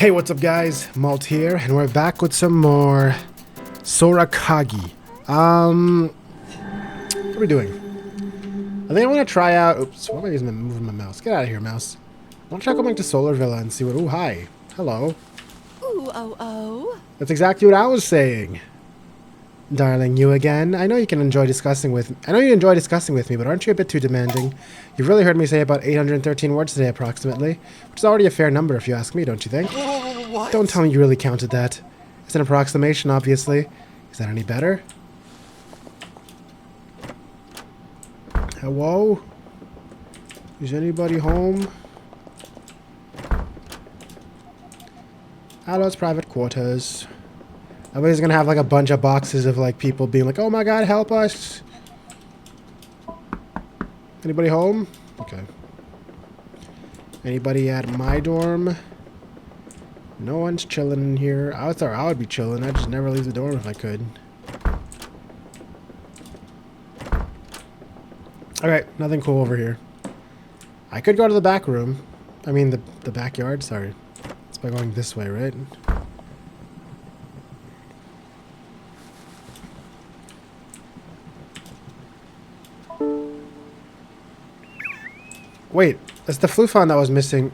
Hey, what's up guys? Malt here, and we're back with some more SoraKagi. What are we doing? I think I want to try out... Oops, why am I moving my mouse? Get out of here, mouse. I want to try going to Solar Villa and see what... Ooh, hi. Hello. Ooh, oh, oh. That's exactly what I was saying. Darling, you again? I know you enjoy discussing with me, but aren't you a bit too demanding? You've really heard me say about 813 words today, approximately, which is already a fair number if you ask me, don't you think? What? Don't tell me you really counted that. It's an approximation, obviously. Is that any better? Hello? Is anybody home? Hello's private quarters. Everybody's gonna have like a bunch of boxes of like people being like, oh my god, help us. Anybody home? Okay. Anybody at my dorm? No one's chilling in here. I thought I would be chilling. I'd just never leave the dorm if I could. Okay, nothing cool over here. I could go to the back room. I mean the backyard, sorry. It's by going this way, right? Wait, it's the Flufon that was missing.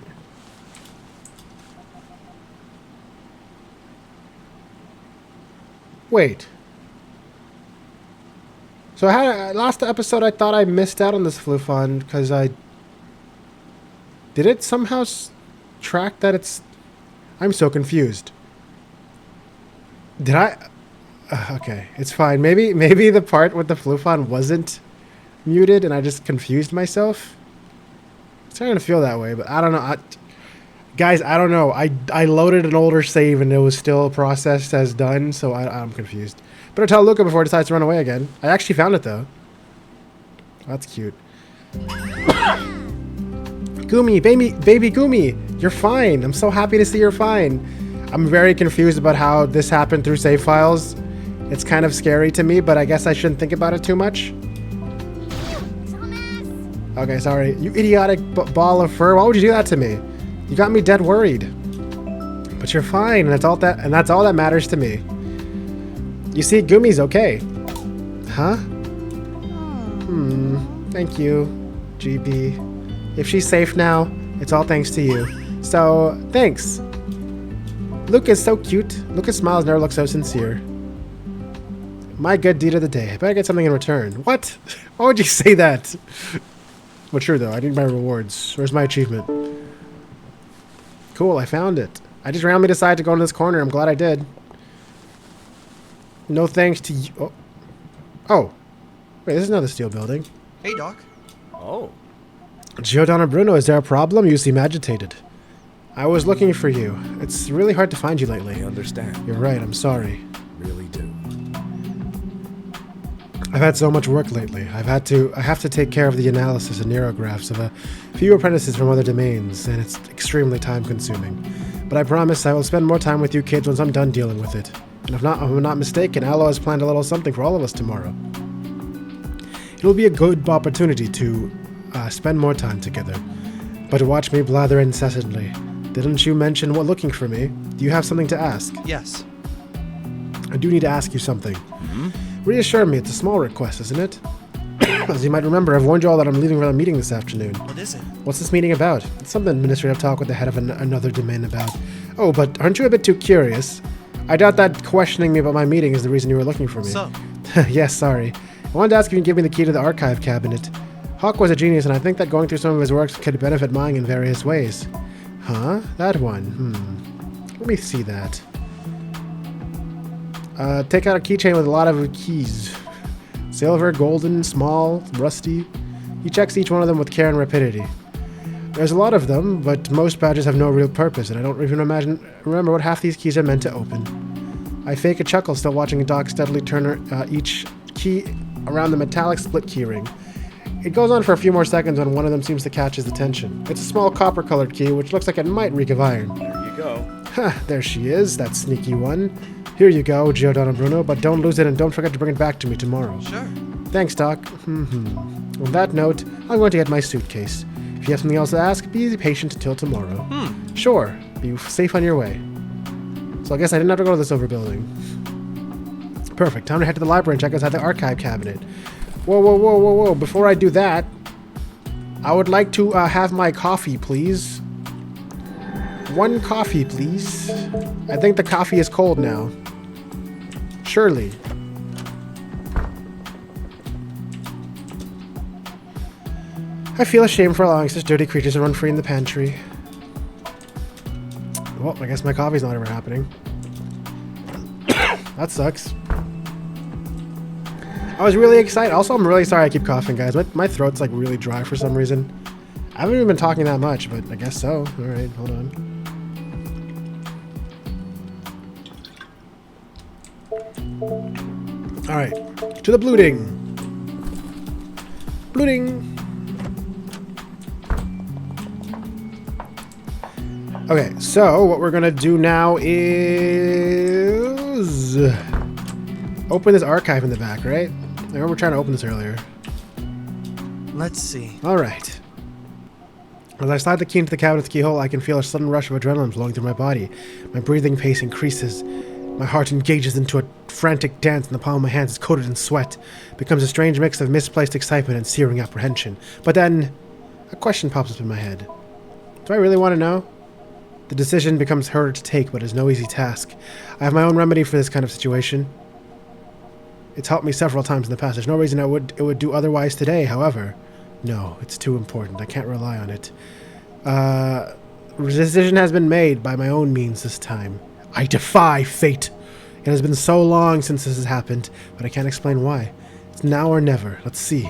Wait. So last episode I thought I missed out on this Flufon because I... Did it somehow track that it's... I'm so confused. Did I... okay, it's fine. Maybe the part with the Flufon wasn't muted and I just confused myself. It's starting to feel that way, but I don't know. Guys, I don't know. I loaded an older save and it was still processed as done, so I'm confused. Better tell Luca before it decides to run away again. I actually found it, though. That's cute. Gumi, baby Gumi, you're fine. I'm so happy to see you're fine. I'm very confused about how this happened through save files. It's kind of scary to me, but I guess I shouldn't think about it too much. Okay, sorry. You idiotic ball of fur. Why would you do that to me? You got me dead worried. But you're fine, and that's all that matters to me. You see, Gumi's okay. Huh? Thank you, GB. If she's safe now, it's all thanks to you. So, thanks. Luca's so cute. Luca's smiles never look so sincere. My good deed of the day. I better get something in return. What? Why would you say that? But sure, though, I need my rewards. Where's my achievement? Cool, I found it. I just randomly decided to go in this corner. I'm glad I did. No thanks to you. Oh. Oh. Wait, this is another steel building. Hey, Doc. Oh. Giordano Bruno, is there a problem? You seem agitated. I was looking for you. It's really hard to find you lately. I understand. You're right, I'm sorry. Really do. I've had so much work lately. I have to take care of the analysis and neurographs of a few apprentices from other domains, and it's extremely time-consuming. But I promise I will spend more time with you kids once I'm done dealing with it. And if I'm not mistaken, Aloe has planned a little something for all of us tomorrow. It'll be a good opportunity to spend more time together. But to watch me blather incessantly. Didn't you mention what looking for me? Do you have something to ask? Yes. I do need to ask you something. Reassure me, it's a small request, isn't it? As you might remember, I've warned you all that I'm leaving for a meeting this afternoon. What is it? What's this meeting about? It's some administrative talk with the head of another domain about... Oh, but aren't you a bit too curious? I doubt that questioning me about my meeting is the reason you were looking for me. So? Yes, sorry. I wanted to ask if you can give me the key to the archive cabinet. Hawk was a genius, and I think that going through some of his works could benefit mine in various ways. Huh? That one. Let me see that. Take out a keychain with a lot of keys. Silver, golden, small, rusty. He checks each one of them with care and rapidity. There's a lot of them, but most badges have no real purpose, and I don't even remember what half these keys are meant to open. I fake a chuckle, still watching Doc steadily turn each key around the metallic split keyring. It goes on for a few more seconds when one of them seems to catch his attention. It's a small copper-colored key, which looks like it might reek of iron. There you go. Ha, there she is, that sneaky one. Here you go, Giordano Bruno, but don't lose it and don't forget to bring it back to me tomorrow. Sure. Thanks, Doc. On that note, I'm going to get my suitcase. If you have something else to ask, be patient until tomorrow. Hmm. Sure. Be safe on your way. So I guess I didn't have to go to the silver building. Perfect. Time to head to the library and check outside the archive cabinet. Whoa, whoa, whoa, whoa, whoa. Before I do that, I would like to have my coffee, please. One coffee, please. I think the coffee is cold now. Surely. I feel ashamed for allowing such dirty creatures to run free in the pantry. Well, I guess my coffee's not ever happening. That sucks. I was really excited. Also, I'm really sorry I keep coughing, guys. My throat's like really dry for some reason. I haven't even been talking that much, but I guess so. Alright, hold on. Alright, to the blooting. Blooting. Okay, so what we're gonna do now is open this archive in the back, right? I remember trying to open this earlier. Let's see. Alright. As I slide the key into the cabinet's keyhole, I can feel a sudden rush of adrenaline flowing through my body. My breathing pace increases. My heart engages into a frantic dance, and the palm of my hands is coated in sweat. It becomes a strange mix of misplaced excitement and searing apprehension. But then, a question pops up in my head. Do I really want to know? The decision becomes harder to take, but is no easy task. I have my own remedy for this kind of situation. It's helped me several times in the past. There's no reason it would do otherwise today, however. No, it's too important. I can't rely on it. The decision has been made by my own means this time. I defy fate. It has been so long since this has happened, but I can't explain why. It's now or never. Let's see.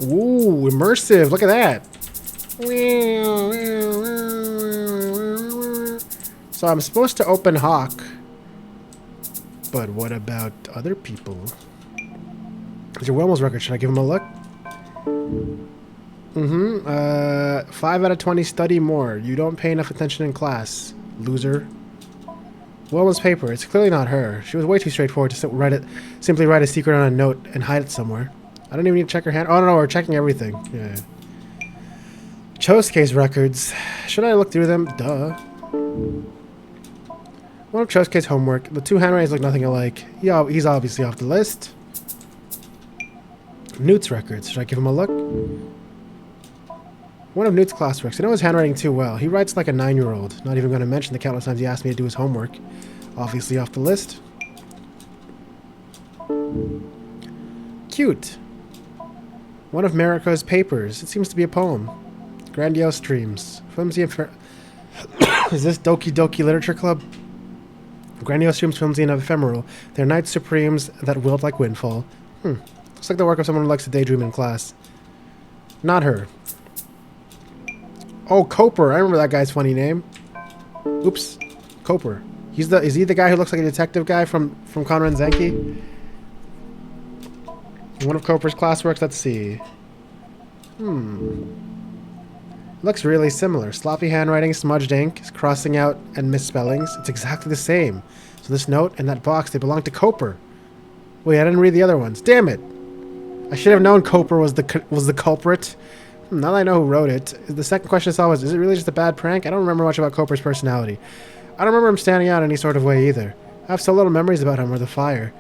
Ooh, immersive. Look at that. So I'm supposed to open Hawk. But what about other people? Is your Wilmos record? Should I give him a look? 5 out of 20 study more. You don't pay enough attention in class. Loser. Wilma's paper. It's clearly not her. She was way too straightforward to simply write a secret on a note and hide it somewhere. I don't even need to check her hand. Oh, no, we're checking everything. Yeah. Chosuke's records. Should I look through them? Duh. One of Chosuke's homework. The two handwritings look nothing alike. He's obviously off the list. Newt's records. Should I give him a look? One of Newt's classworks. I know his handwriting too well. He writes like a 9-year-old. Not even going to mention the countless times he asked me to do his homework. Obviously off the list. Cute. One of Mariko's papers. It seems to be a poem. Grandiose dreams. Flimsy and Is this Doki Doki Literature Club? Grandiose dreams, flimsy and ephemeral. They're nights supremes that wilt like windfall. Looks like the work of someone who likes to daydream in class. Not her. Oh, Coper. I remember that guy's funny name. Oops. Coper. Is he the guy who looks like a detective guy from Conran Zenki? One of Coper's classworks. Let's see. Looks really similar. Sloppy handwriting, smudged ink, crossing out, and misspellings. It's exactly the same. So this note and that box, they belong to Coper. Wait, I didn't read the other ones. Damn it! I should have known Coper was the culprit. Now that I know who wrote it, the second question I saw was, is it really just a bad prank? I don't remember much about Coper's personality. I don't remember him standing out in any sort of way either. I have so little memories about him or the fire.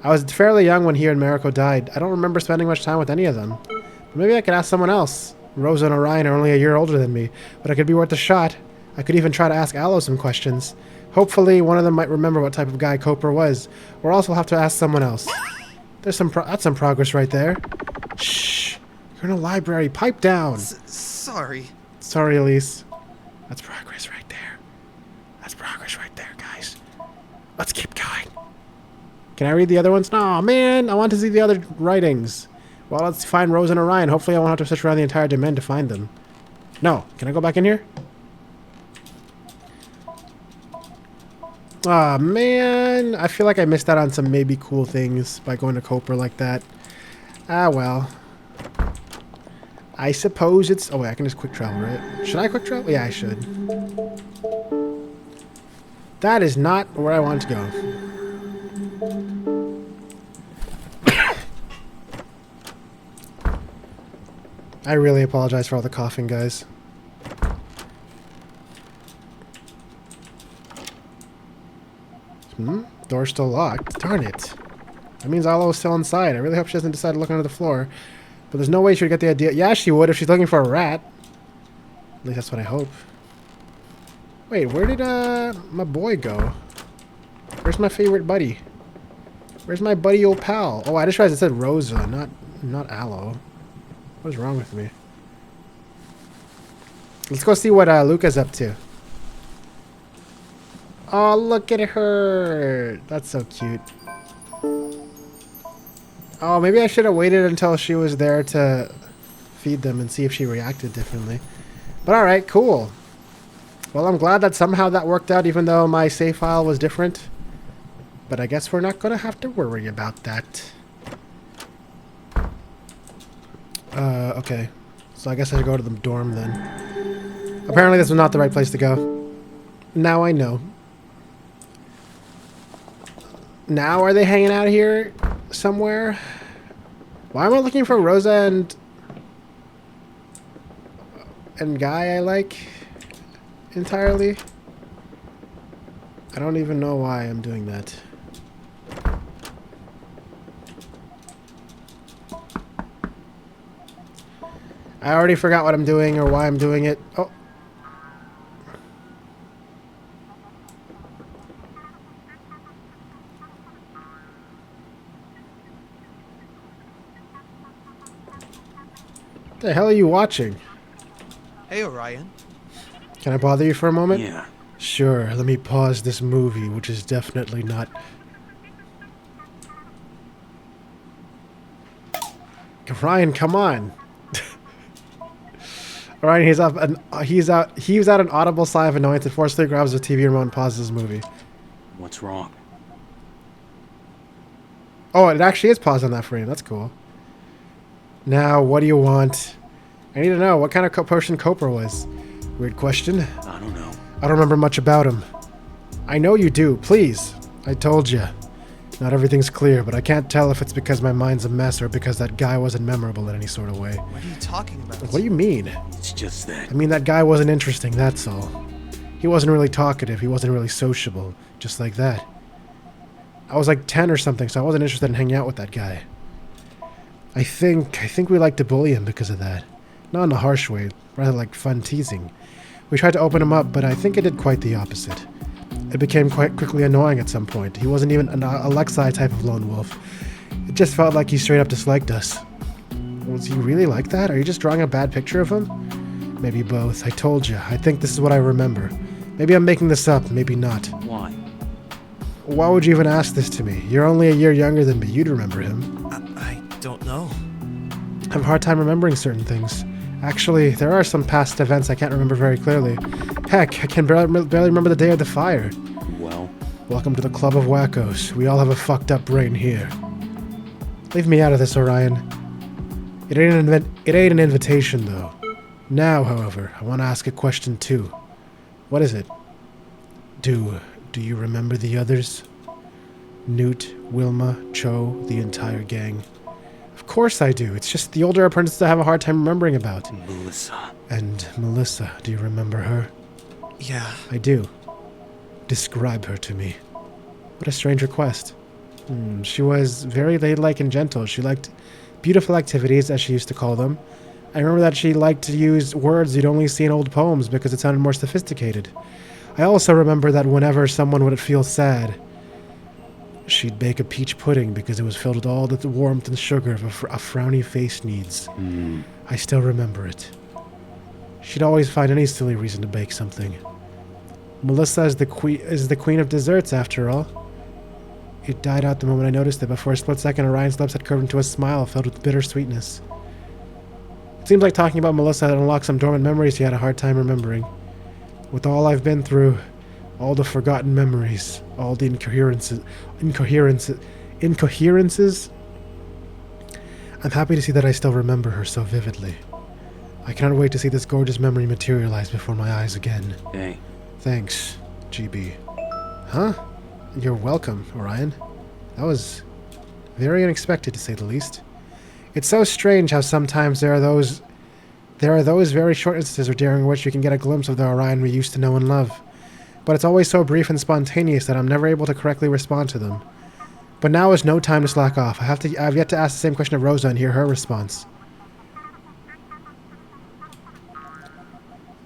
I was fairly young when he and Mariko died. I don't remember spending much time with any of them. But maybe I could ask someone else. Rosa and Orion are only a year older than me, but it could be worth a shot. I could even try to ask Aloe some questions. Hopefully, one of them might remember what type of guy Coper was, or else we'll have to ask someone else. There's that's some progress right there. Shh! You're in a library. Pipe down. Sorry. Sorry, Elise. That's progress right there. That's progress right there, guys. Let's keep going. Can I read the other ones? Aw, man! I want to see the other writings. Well, let's find Rose and Orion. Hopefully I won't have to search around the entire domain to find them. No. Can I go back in here? Aw, man. I feel like I missed out on some maybe cool things by going to Coper like that. Ah, well. I suppose it's... Oh, wait. I can just quick travel, right? Should I quick travel? Yeah, I should. That is not where I want to go. I really apologize for all the coughing, guys. Door's still locked. Darn it. That means Alo's still inside. I really hope she doesn't decide to look under the floor. But there's no way she would get the idea. Yeah, she would if she's looking for a rat. At least that's what I hope. Wait, where did my boy go? Where's my favorite buddy? Where's my buddy old pal? Oh, I just realized it said Rosa, not Aloe. What is wrong with me? Let's go see what Luca's up to. Oh, look at her. That's so cute. Oh, maybe I should have waited until she was there to feed them and see if she reacted differently. But alright, cool. Well, I'm glad that somehow that worked out even though my save file was different. But I guess we're not going to have to worry about that. Okay. So I guess I should go to the dorm then. Apparently this was not the right place to go. Now I know. Now are they hanging out here somewhere? Why am I looking for Rosa and guy I like entirely? I don't even know why I'm doing that. I already forgot what I'm doing or why I'm doing it. Oh. What the hell are you watching? Hey, Orion. Can I bother you for a moment? Yeah. Sure, let me pause this movie, which is definitely not... Ryan, come on. Ryan, he's up and he was at an audible sigh of annoyance and forcefully grabs the TV remote and pauses his movie. What's wrong? Oh, it actually is paused on that frame. That's cool. Now, what do you want? I need to know what kind of potion Cooper was. Weird question. I don't know. I don't remember much about him. I know you do. Please. I told you. Not everything's clear, but I can't tell if it's because my mind's a mess or because that guy wasn't memorable in any sort of way. What are you talking about? What do you mean? It's just that. I mean, that guy wasn't interesting, that's all. He wasn't really talkative. He wasn't really sociable. Just like that. I was like 10 or something, so I wasn't interested in hanging out with that guy. I think we liked to bully him because of that. Not in a harsh way, rather like fun teasing. We tried to open him up, but I think it did quite the opposite. It became quite quickly annoying at some point. He wasn't even an Alexei type of lone wolf. It just felt like he straight up disliked us. Was he really like that? Are you just drawing a bad picture of him? Maybe both. I told you. I think this is what I remember. Maybe I'm making this up, maybe not. Why? Why would you even ask this to me? You're only a year younger than me. You'd remember him. I don't know. I have a hard time remembering certain things. Actually, there are some past events I can't remember very clearly. Heck, I can barely remember the day of the fire. Well, Welcome to the Club of Wackos. We all have a fucked up brain here. Leave me out of this, Orion. It ain't an invitation, though. Now, however, I want to ask a question, too. What is it? Do you remember the others? Newt, Wilma, Cho, the entire gang. Of course I do. It's just the older apprentices I have a hard time remembering about. Melissa. And Melissa, do you remember her? Yeah. I do. Describe her to me. What a strange request. She was very ladylike and gentle. She liked beautiful activities, as she used to call them. I remember that she liked to use words you'd only see in old poems because it sounded more sophisticated. I also remember that whenever someone would feel sad, she'd bake a peach pudding because it was filled with all the warmth and sugar of a frowny face needs. I still remember it. She'd always find any silly reason to bake something. Melissa is the queen of desserts, after all. It died out the moment I noticed it. Before a split second, Orion's lips had curved into a smile filled with bitter sweetness. It seems like talking about Melissa had unlocked some dormant memories he had a hard time remembering. With all I've been through, all the forgotten memories, all the incoherences, I'm happy to see that I still remember her so vividly. I cannot wait to see this gorgeous memory materialize before my eyes again. Hey. Thanks, GB. Huh? You're welcome, Orion. That was very unexpected, to say the least. It's so strange how sometimes there are those very short instances during which you can get a glimpse of the Orion we used to know and love. but it's always so brief and spontaneous that I'm never able to correctly respond to them. But now is no time to slack off. I've yet to ask the same question of Rosa and hear her response.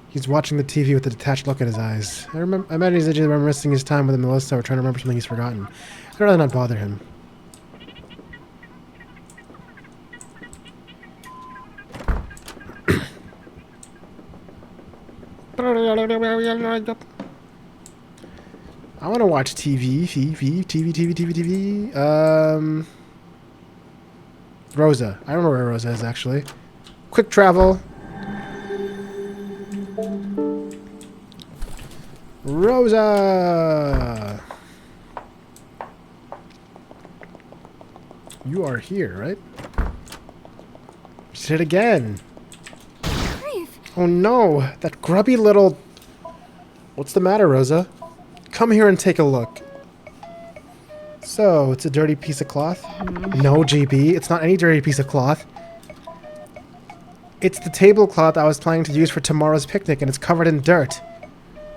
He's watching the TV with a detached look in his eyes. I imagine he's just reminiscing his time with Melissa or trying to remember something he's forgotten. I'd rather not bother him. I want to watch TV. Rosa. I remember where Rosa is, actually. Quick travel. Rosa! You are here, right? She did it again. Grief. Oh no, that grubby little... What's the matter, Rosa? Come here and take a look. So, it's a dirty piece of cloth? No, GB, it's not any dirty piece of cloth. It's the tablecloth I was planning to use for tomorrow's picnic, and it's covered in dirt.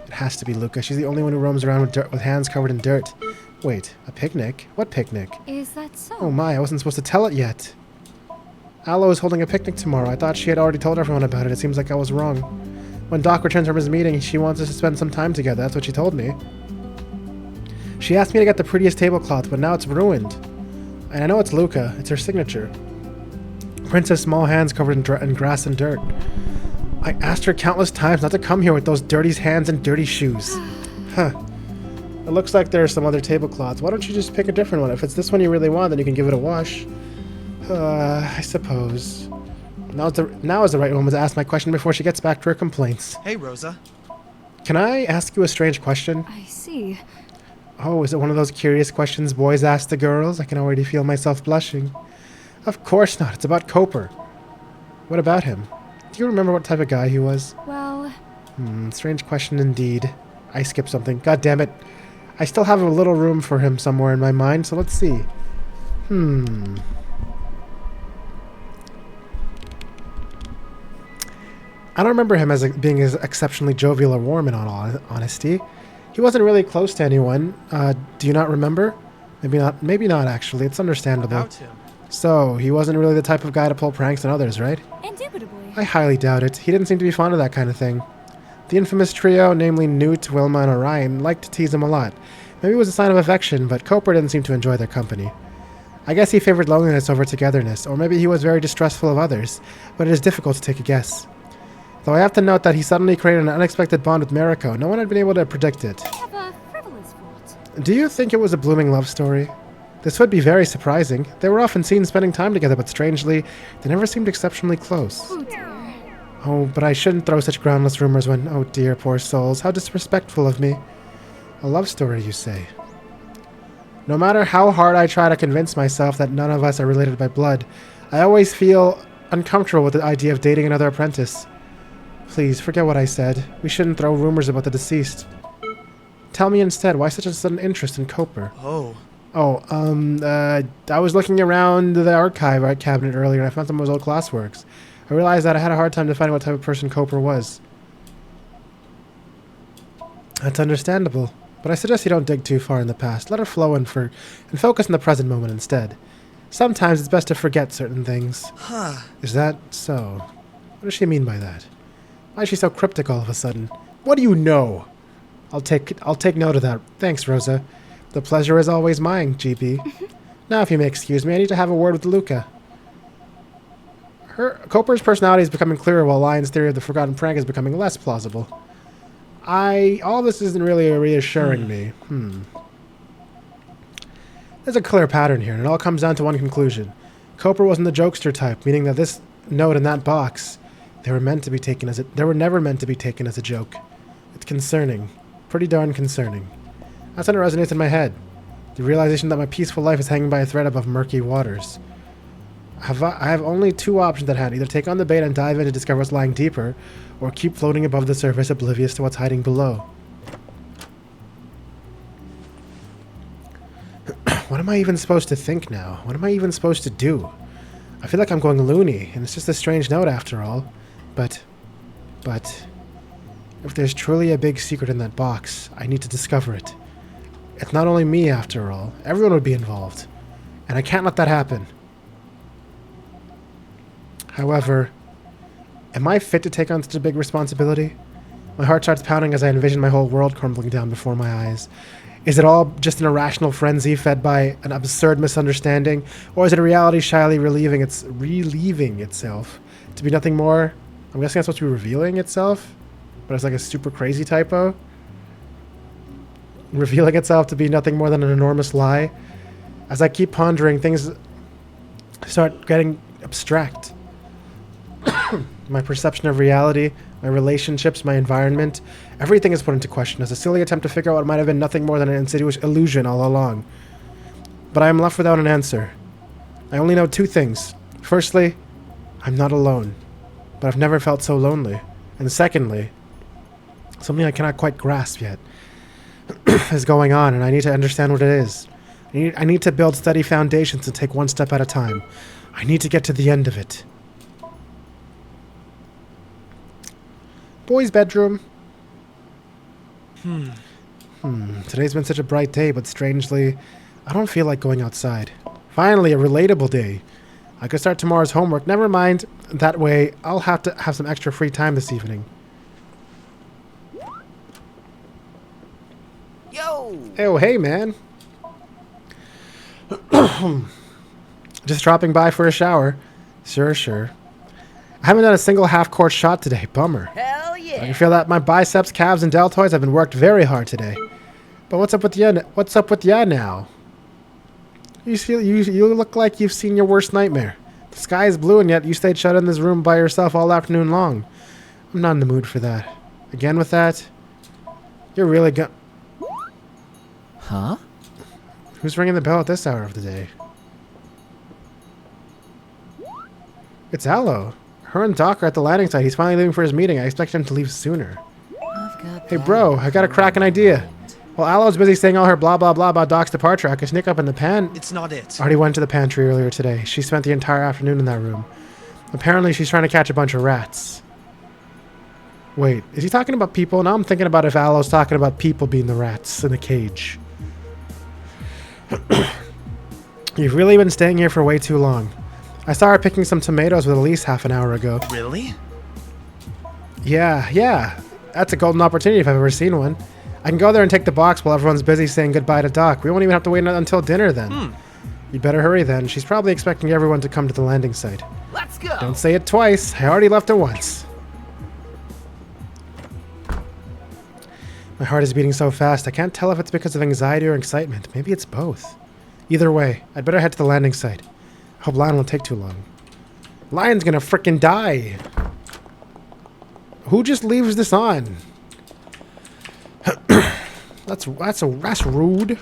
It has to be Luca. She's the only one who roams around with dirt, with hands covered in dirt. Wait, a picnic? What picnic? Is that so? Oh my, I wasn't supposed to tell it yet. Aloe is holding a picnic tomorrow. I thought she had already told everyone about it. It seems like I was wrong. When Doc returns from his meeting, she wants us to spend some time together. That's what she told me. She asked me to get the prettiest tablecloth, but now it's ruined. And I know it's Luca. It's her signature. Princess small hands covered in grass and dirt. I asked her countless times not to come here with those dirty hands and dirty shoes. Huh. It looks like there's some other tablecloths. Why don't you just pick a different one? If it's this one you really want, then you can give it a wash. I suppose. Now is the right moment to ask my question before she gets back to her complaints. Hey, Rosa. Can I ask you a strange question? I see. Oh, is it one of those curious questions boys ask the girls? I can already feel myself blushing. Of course not. It's about Cooper. What about him? Do you remember what type of guy he was? Well... Strange question indeed. I skipped something. God damn it. I still have a little room for him somewhere in my mind, so let's see. I don't remember him as being as exceptionally jovial or warm in all honesty. He wasn't really close to anyone. Do you not remember? Maybe not actually. It's understandable. About him. So, he wasn't really the type of guy to pull pranks on others, right? Indubitably. I highly doubt it. He didn't seem to be fond of that kind of thing. The infamous trio, namely Newt, Wilma, and Orion, liked to tease him a lot. Maybe it was a sign of affection, but Cooper didn't seem to enjoy their company. I guess he favored loneliness over togetherness, or maybe he was very distrustful of others, but it is difficult to take a guess. Though I have to note that he suddenly created an unexpected bond with Mariko. No one had been able to predict it. I have a frivolous fault. Do you think it was a blooming love story? This would be very surprising. They were often seen spending time together, but strangely, they never seemed exceptionally close. Oh dear. Oh, but I shouldn't throw such groundless rumors when... Oh dear, poor souls. How disrespectful of me. A love story, you say? No matter how hard I try to convince myself that none of us are related by blood, I always feel uncomfortable with the idea of dating another apprentice. Please, forget what I said. We shouldn't throw rumors about the deceased. Tell me instead, why such a sudden interest in Cooper? I was looking around the archive cabinet earlier and I found some of his old classworks. I realized that I had a hard time defining what type of person Cooper was. That's understandable, but I suggest you don't dig too far in the past. Let her flow and focus on the present moment instead. Sometimes it's best to forget certain things. Is that so? What does she mean by that? Why is she so cryptic all of a sudden? What do you know? I'll take note of that. Thanks, Rosa. The pleasure is always mine, GB. Now, if you may excuse me, I need to have a word with Luca. Cooper's personality is becoming clearer while Lion's theory of the forgotten prank is becoming less plausible. All this isn't really reassuring me. There's a clear pattern here, and it all comes down to one conclusion. Cooper wasn't the jokester type, meaning that this note in that box, they were never meant to be taken as a joke. It's concerning. Pretty darn concerning. That's when it resonates in my head. The realization that my peaceful life is hanging by a thread above murky waters. I have only two options at hand. Either take on the bait and dive in to discover what's lying deeper, or keep floating above the surface oblivious to what's hiding below. What am I even supposed to think now? What am I even supposed to do? I feel like I'm going loony, and it's just a strange note after all. But... If there's truly a big secret in that box, I need to discover it. It's not only me, after all. Everyone would be involved. And I can't let that happen. However, am I fit to take on such a big responsibility? My heart starts pounding as I envision my whole world crumbling down before my eyes. Is it all just an irrational frenzy fed by an absurd misunderstanding? Or is it a reality shyly relieving itself to be nothing more? I'm guessing that's supposed to be revealing itself? But it's like a super crazy typo? Revealing itself to be nothing more than an enormous lie? As I keep pondering, things start getting abstract. My perception of reality, my relationships, my environment, everything is put into question as a silly attempt to figure out what might have been nothing more than an insidious illusion all along. But I am left without an answer. I only know two things. Firstly, I'm not alone, but I've never felt so lonely. And secondly, something I cannot quite grasp yet is going on, and I need to understand what it is. I need to build steady foundations and take one step at a time. I need to get to the end of it. Boys' bedroom. Today's been such a bright day, but strangely, I don't feel like going outside. Finally, a relatable day. I could start tomorrow's homework. Never mind. That way, I'll have to have some extra free time this evening. Yo! Oh, hey, man. Just dropping by for a shower. Sure. I haven't done a single half-court shot today. Bummer. Hell yeah. I can feel that my biceps, calves, and deltoids have been worked very hard today. But what's up with ya? What's up with ya now? You look like you've seen your worst nightmare. The sky is blue, and yet you stayed shut in this room by yourself all afternoon long. I'm not in the mood for that. Again with that? You're really Huh? Who's ringing the bell at this hour of the day? It's Aloe. Her and Doc are at the landing site. He's finally leaving for his meeting. I expect him to leave sooner. I've got Hey, that bro, I got a cracking idea. While Aloe's busy saying all her blah blah blah about Doc's departure, I could sneak up in the It's not it. Already went to the pantry earlier today. She spent the entire afternoon in that room. Apparently, she's trying to catch a bunch of rats. Wait, is he talking about people? Now I'm thinking about if Aloe's talking about people being the rats in the cage. You've really been staying here for way too long. I saw her picking some tomatoes with Elise half an hour ago. Really? Yeah. That's a golden opportunity if I've ever seen one. I can go there and take the box while everyone's busy saying goodbye to Doc. We won't even have to wait until dinner then. You better hurry then. She's probably expecting everyone to come to the landing site. Let's go. Don't say it twice. I already left it once. My heart is beating so fast, I can't tell if it's because of anxiety or excitement. Maybe it's both. Either way, I'd better head to the landing site. I hope Lion won't take too long. Lion's gonna frickin' die. Who just leaves this on? That's rude.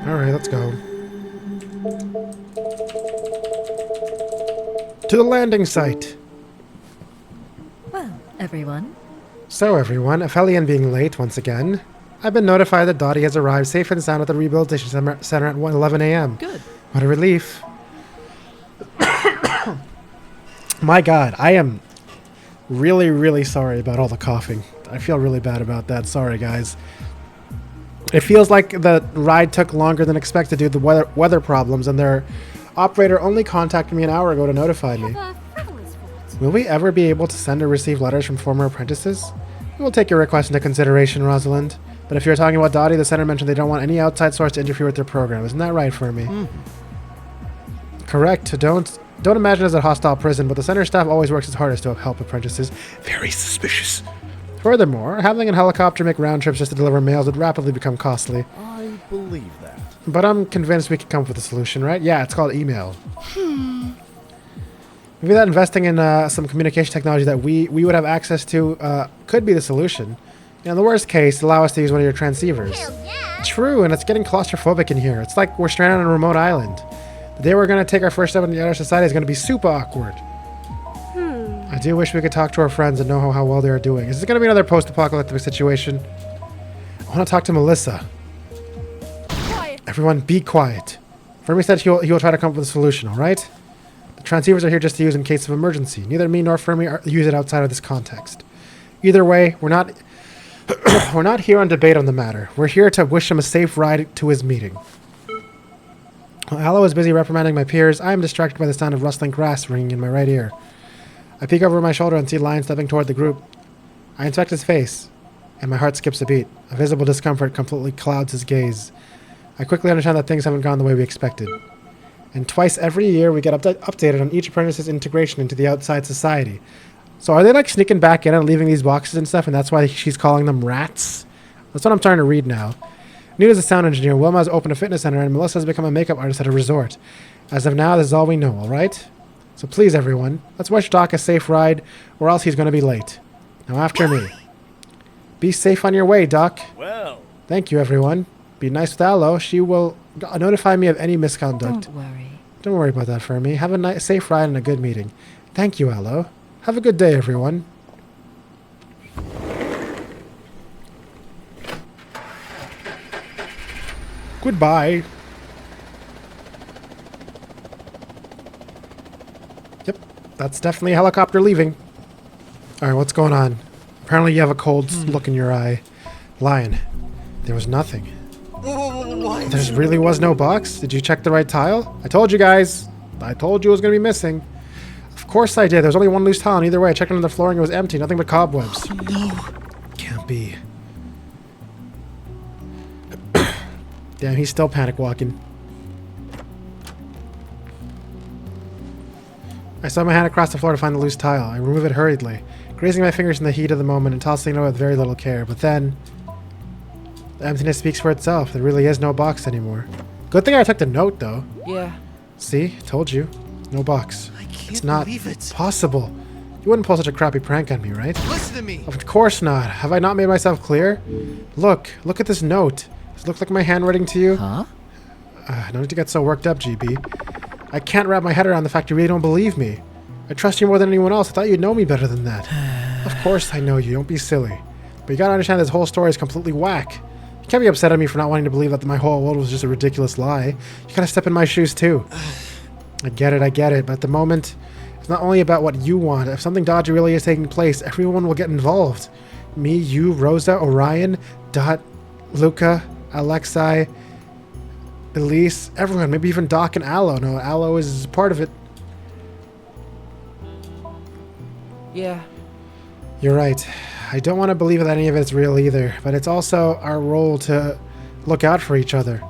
Alright, let's go. To the landing site. Well, everyone. So everyone, Aphelion being late once again, I've been notified that Dottie has arrived safe and sound at the Rehabilitation Center at 11 a.m. Good. What a relief. My God, I am really, really sorry about all the coughing. I feel really bad about that. Sorry, guys. It feels like the ride took longer than expected due to the weather problems, and their operator only contacted me an hour ago to notify me. Have a frivolous fault. Will we ever be able to send or receive letters from former apprentices? We will take your request into consideration, Rosalind. But if you're talking about Dottie, the center mentioned they don't want any outside source to interfere with their program. Isn't that right for me? Correct. Don't imagine it as a hostile prison, but the center staff always works its hardest to help apprentices. Very suspicious. Furthermore, having a helicopter make round trips just to deliver mails would rapidly become costly. I believe that. But I'm convinced we can come up with a solution, right? Yeah, it's called email. Maybe that investing in some communication technology that we would have access to could be the solution. In the worst case, allow us to use one of your transceivers. Yeah. True, and it's getting claustrophobic in here. It's like we're stranded on a remote island. The day we're going to take our first step into the outer society is going to be super awkward. I do wish we could talk to our friends and know how well they are doing. Is this going to be another post-apocalyptic situation? I want to talk to Melissa. Quiet. Everyone, be quiet. Fermi said he'll try to come up with a solution, alright? The Transceivers are here just to use in case of emergency. Neither me nor Fermi use it outside of this context. Either way, we're not we're not here on debate on the matter. We're here to wish him a safe ride to his meeting. While Aloe is busy reprimanding my peers, I am distracted by the sound of rustling grass ringing in my right ear. I peek over my shoulder and see Lion stepping toward the group. I inspect his face, and my heart skips a beat. A visible discomfort completely clouds his gaze. I quickly understand that things haven't gone the way we expected. And twice every year we get updated on each apprentice's integration into the outside society. So are they like sneaking back in and leaving these boxes and stuff, and that's why she's calling them rats? That's what I'm trying to read now. Nita's a sound engineer, Wilma has opened a fitness center, and Melissa has become a makeup artist at a resort. As of now, this is all we know, alright? So please, everyone, let's wish Doc a safe ride, or else he's going to be late. Now after me. Be safe on your way, Doc. Well. Thank you, everyone. Be nice with Aloe. She will notify me of any misconduct. Don't worry. Don't worry about that, Fermi. Have a safe ride and a good meeting. Thank you, Aloe. Have a good day, everyone. Goodbye. Yep, that's definitely a helicopter leaving. Alright, what's going on? Apparently you have a cold look in your eye. Lion, there was nothing. What? There really was no box? Did you check the right tile? I told you guys. I told you it was going to be missing. Of course I did. There was only one loose tile, and either way, I checked under the flooring. It was empty. Nothing but cobwebs. Oh, no. Can't be. Damn, he's still panic walking. I saw my hand across the floor to find the loose tile. I remove it hurriedly, grazing my fingers in the heat of the moment and tossing it away with very little care. But then, the emptiness speaks for itself. There really is no box anymore. Good thing I took the note, though. Yeah. See? Told you. No box. I can't It's not believe it. possible. You wouldn't pull such a crappy prank on me, right? Listen to me. Of course not. Have I not made myself clear? Look at this note. Does it look like my handwriting to you? Huh? No need to get so worked up, GB. I can't wrap my head around the fact you really don't believe me. I trust you more than anyone else. I thought you'd know me better than that. Of course I know you. Don't be silly. But you gotta understand this whole story is completely whack. You can't be upset at me for not wanting to believe that my whole world was just a ridiculous lie. You gotta step in my shoes too. I get it. But at the moment, it's not only about what you want. If something dodgy really is taking place, everyone will get involved. Me, you, Rosa, Orion, Dot, Luca, Alexei, Elise, everyone. Maybe even Doc and Aloe. No, Aloe is part of it. Yeah. You're right. I don't want to believe that any of it's real either, but it's also our role to look out for each other.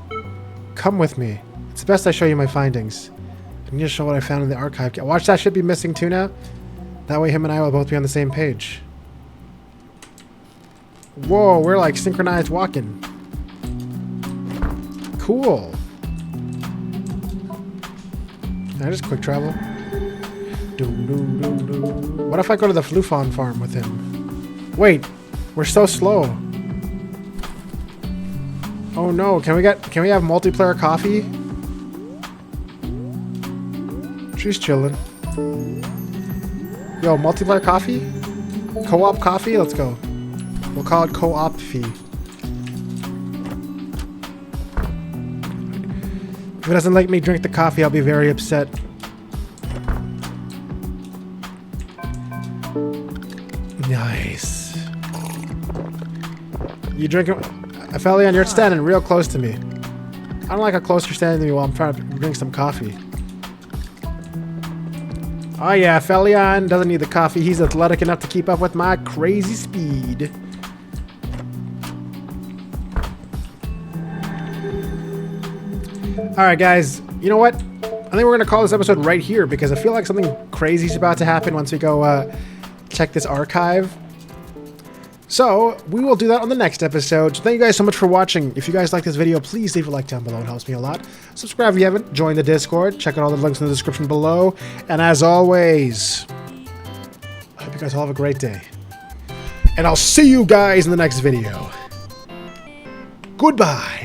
Come with me. It's best I show you my findings. I need to show what I found in the archive. Watch, that should be missing too now. That way him and I will both be on the same page. Whoa, we're like synchronized walking. Cool. Can I just quick travel? What if I go to the Flufon farm with him? Wait, we're so slow. Oh no, can we have multiplayer coffee? She's chilling. Yo, multiplayer coffee? Co-op coffee? Let's go. We'll call it co-op fee. If it doesn't let me drink the coffee, I'll be very upset. Nice. You drink it? Aphelion, you're standing real close to me. I don't like how close you're standing to me while I'm trying to drink some coffee. Oh yeah, Aphelion doesn't need the coffee. He's athletic enough to keep up with my crazy speed. Alright guys, you know what? I think we're going to call this episode right here because I feel like something crazy is about to happen once we go check this archive. So, we will do that on the next episode. So thank you guys so much for watching. If you guys like this video, please leave a like down below. It helps me a lot. Subscribe if you haven't. Join the Discord. Check out all the links in the description below. And as always, I hope you guys all have a great day. And I'll see you guys in the next video. Goodbye.